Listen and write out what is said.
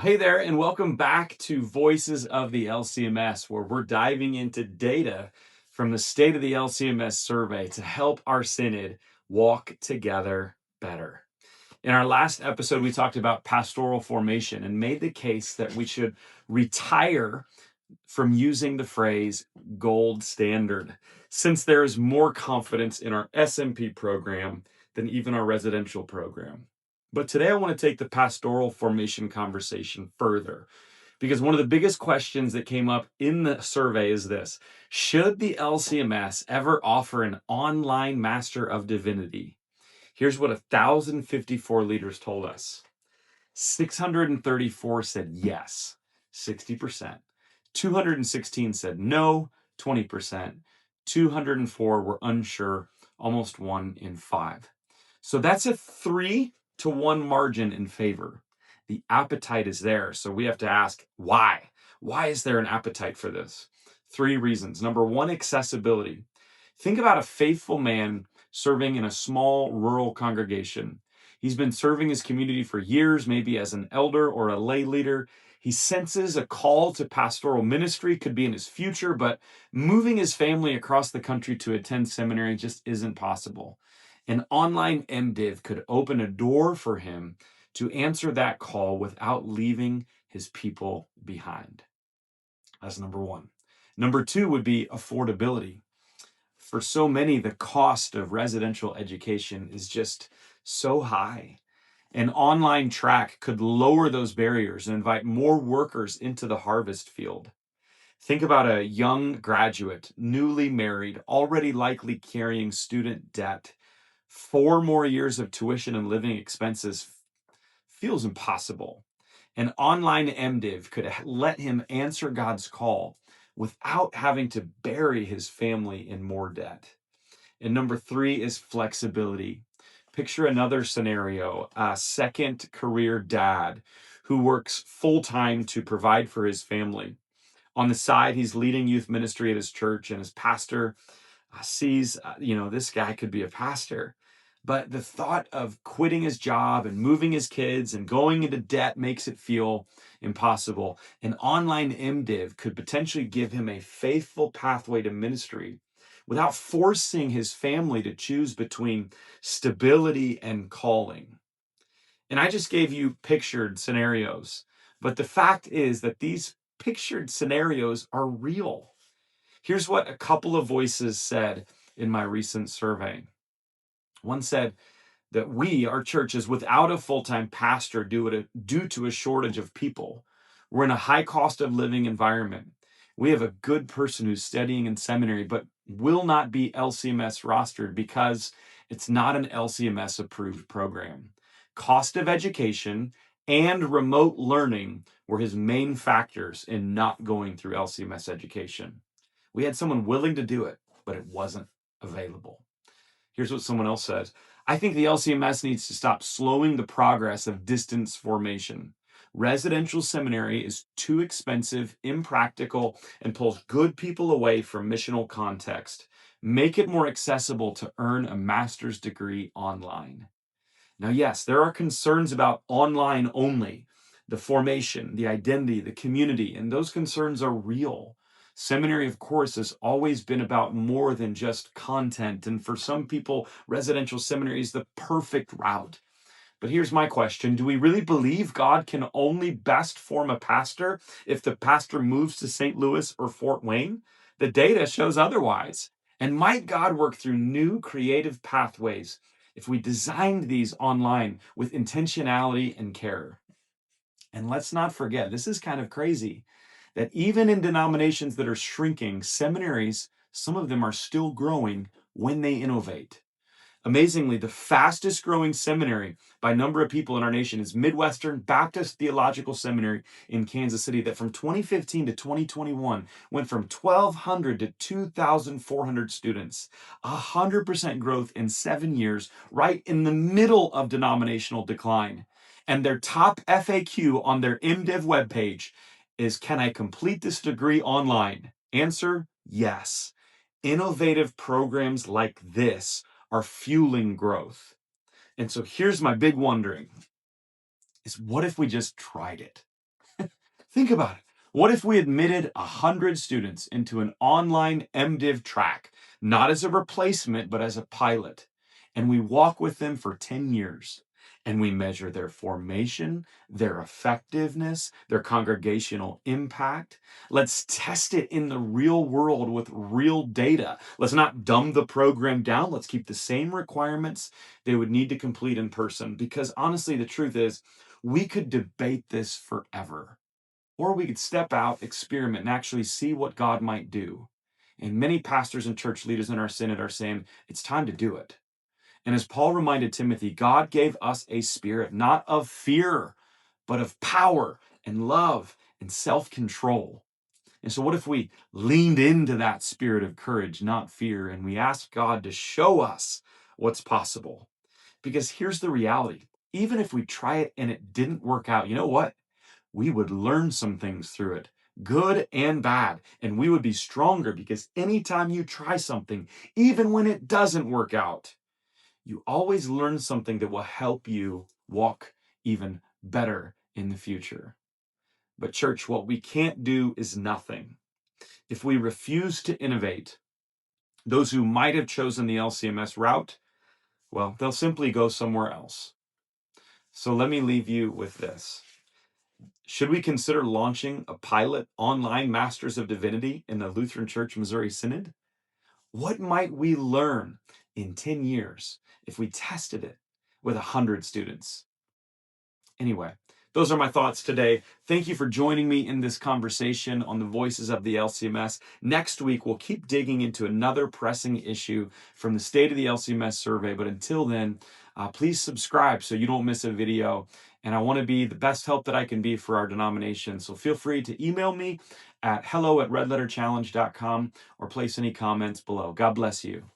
Hey there, and welcome back to Voices of the LCMS, where we're diving into data from the State of the LCMS survey to help our synod walk together better. In our last episode, we talked about pastoral formation and made the case that we should retire from using the phrase gold standard, since there is more confidence in our SMP program than even our residential program. But today I want to take the pastoral formation conversation further, because one of the biggest questions that came up in the survey is this: should the LCMS ever offer an online Master of Divinity? Here's what 1,054 leaders told us. 634 said yes, 60%. 216 said no, 20%. 204 were unsure, almost 1 in 5. So that's a 3-to-1 margin in favor. The appetite is there. So we have to ask why? Why is there an appetite for this? 3 reasons. Number 1, accessibility. Think about a faithful man serving in a small rural congregation. He's been serving his community for years, maybe as an elder or a lay leader. He senses a call to pastoral ministry, could be in his future, but moving his family across the country to attend seminary just isn't possible. An online MDiv could open a door for him to answer that call without leaving his people behind. That's number 1. Number 2 would be affordability. For so many, the cost of residential education is just so high. An online track could lower those barriers and invite more workers into the harvest field. Think about a young graduate, newly married, already likely carrying student debt. 4 more years of tuition and living expenses feels impossible. An online MDiv could let him answer God's call without having to bury his family in more debt. And number 3 is flexibility. Picture another scenario: a second career dad who works full-time to provide for his family. On the side, he's leading youth ministry at his church, and his pastor sees, this guy could be a pastor. But the thought of quitting his job and moving his kids and going into debt makes it feel impossible. An online MDiv could potentially give him a faithful pathway to ministry without forcing his family to choose between stability and calling. And I just gave you pictured scenarios, but the fact is that these pictured scenarios are real. Here's what a couple of voices said in my recent survey. One said that our church, is without a full-time pastor due to a shortage of people. We're in a high cost of living environment. We have a good person who's studying in seminary, but will not be LCMS rostered because it's not an LCMS approved program. Cost of education and remote learning were his main factors in not going through LCMS education. We had someone willing to do it, but it wasn't available. Here's what someone else says: I think the LCMS needs to stop slowing the progress of distance formation. Residential seminary is too expensive, impractical, and pulls good people away from missional context. Make it more accessible to earn a master's degree online. Now, yes, there are concerns about online only, the formation, the identity, the community, and those concerns are real. Seminary, of course, has always been about more than just content, and for some people, residential seminary is the perfect route. But here's my question: do we really believe God can only best form a pastor if the pastor moves to St. Louis or Fort Wayne? The data shows otherwise. And might God work through new creative pathways if we designed these online with intentionality and care? And let's not forget, this is kind of crazy, that even in denominations that are shrinking, seminaries, some of them are still growing when they innovate. Amazingly, the fastest growing seminary by number of people in our nation is Midwestern Baptist Theological Seminary in Kansas City, that from 2015 to 2021 went from 1,200 to 2,400 students. 100% growth in 7 years, right in the middle of denominational decline. And their top FAQ on their MDiv webpage is, can I complete this degree online? Answer, yes. Innovative programs like this are fueling growth. And so here's my big wondering: is what if we just tried it? Think about it. What if we admitted 100 students into an online MDiv track, not as a replacement, but as a pilot, and we walk with them for 10 years, and we measure their formation, their effectiveness, their congregational impact? Let's test it in the real world with real data. Let's not dumb the program down. Let's keep the same requirements they would need to complete in person, because honestly, the truth is, we could debate this forever. Or we could step out, experiment, and actually see what God might do. And many pastors and church leaders in our synod are saying it's time to do it. And as Paul reminded Timothy, God gave us a spirit not of fear, but of power and love and self-control. And so, what if we leaned into that spirit of courage, not fear, and we asked God to show us what's possible? Because here's the reality: even if we try it and it didn't work out, you know what? We would learn some things through it, good and bad, and we would be stronger, because anytime you try something, even when it doesn't work out, you always learn something that will help you walk even better in the future. But church, what we can't do is nothing. If we refuse to innovate, those who might have chosen the LCMS route, well, they'll simply go somewhere else. So let me leave you with this. Should we consider launching a pilot online Masters of Divinity in the Lutheran Church Missouri Synod? What might we learn in 10 years if we tested it with 100 students? Anyway, those are my thoughts today. Thank you for joining me in this conversation on the voices of the LCMS. Next week, we'll keep digging into another pressing issue from the State of the LCMS survey. But until then, please subscribe so you don't miss a video. And I want to be the best help that I can be for our denomination. So feel free to email me at hello@redletterchallenge.com or place any comments below. God bless you.